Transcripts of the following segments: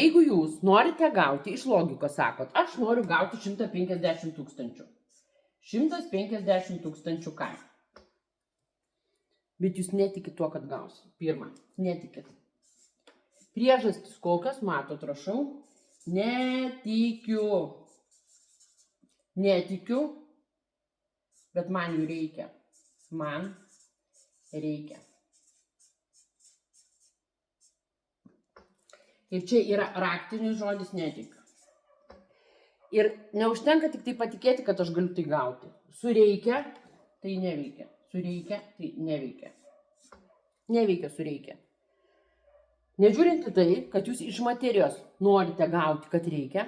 Jeigu jūs norite gauti iš logikos, sakot, aš noriu gauti 150 tūkstančių. 150 tūkstančių ką? Bet jūs netikit tuo, kad gausit. Pirma, netikit. Priežastis kokios, matot, rašau. Netikiu. Netikiu, bet man jų reikia. Man reikia. Ir čia yra raktinis žodis netikiu. Ir neužtenka tik tai patikėti, kad aš galiu tai gauti. Sureikia, tai neveikia. Sureikia, tai neveikia. Neveikia sureikia. Nežiūrint į tai, kad jūs iš materijos norite gauti, kad reikia,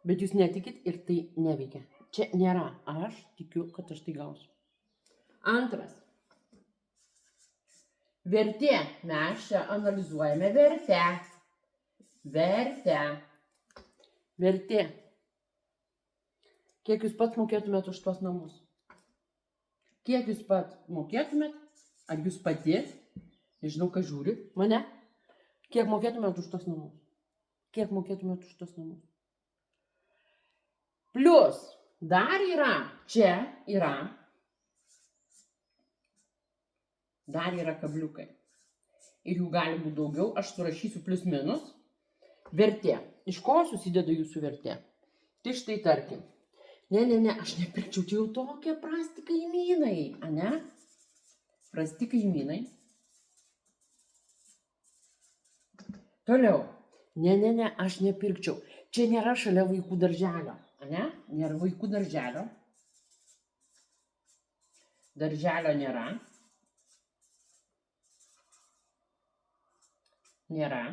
bet jūs netikit ir tai neveikia. Čia nėra. Aš tikiu, kad aš tai gausiu. Antras. Vertė. Mes čia analizuojame vertę. Vertę. Vertė. Kiek jūs pats mokėtumėt už tuos namus? Kiek jūs pat mokėtumėt? Ar jūs pati? Nežinau, ką žiūri mane. Kiek mokėtumėt už tuos namus? Kiek mokėtumėt už tuos namus? Plius, dar yra, čia yra, dar yra kabliukai. Ir jų gali būti daugiau, aš surašysiu plius minus. Vertė. Iš ko susideda jūsų vertė? Tai štai tarkim. Ne, aš nepirkčiau, čia jau tokie prasti kaimynai, ane? Prasti kaimynai. Toliau. Ne, aš nepirkčiau. Čia nėra šalia vaikų darželio, ane? Nėra vaikų darželio. Darželio nėra. Nėra.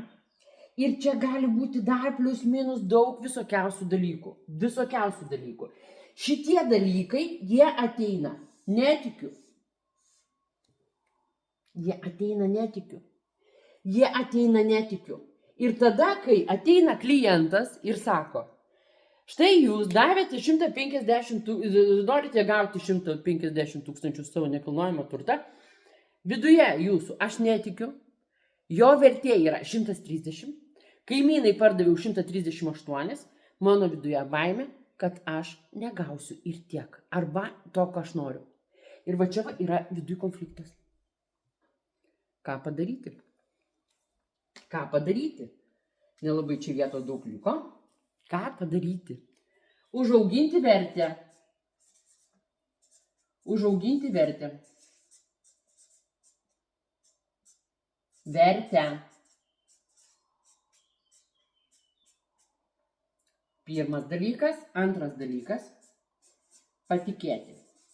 Ir čia gali būti dar plius minus daug visokiausių dalykų. Visokiausių dalykų. Šitie dalykai, jie ateina. Netikiu. Jie ateina netikiu. Jie ateina netikiu. Ir tada, kai ateina klientas ir sako, štai jūs davėte 150 tūkstančių, norite gauti 150 tūkstančių savo nekilnojamą turtą, viduje jūsų, aš netikiu, jo vertė yra 130, kaimynai pardaviau 138, mano viduje baimė, kad aš negausiu ir tiek, arba to, ką aš noriu. Ir va čia yra viduje konfliktas. Ką padaryti? Ką padaryti? Nelabai čia vietos daug liko. Ką padaryti? Užauginti vertę. Užauginti vertę. Vertę. Pirmas dalykas. Antras dalykas. Patikėti.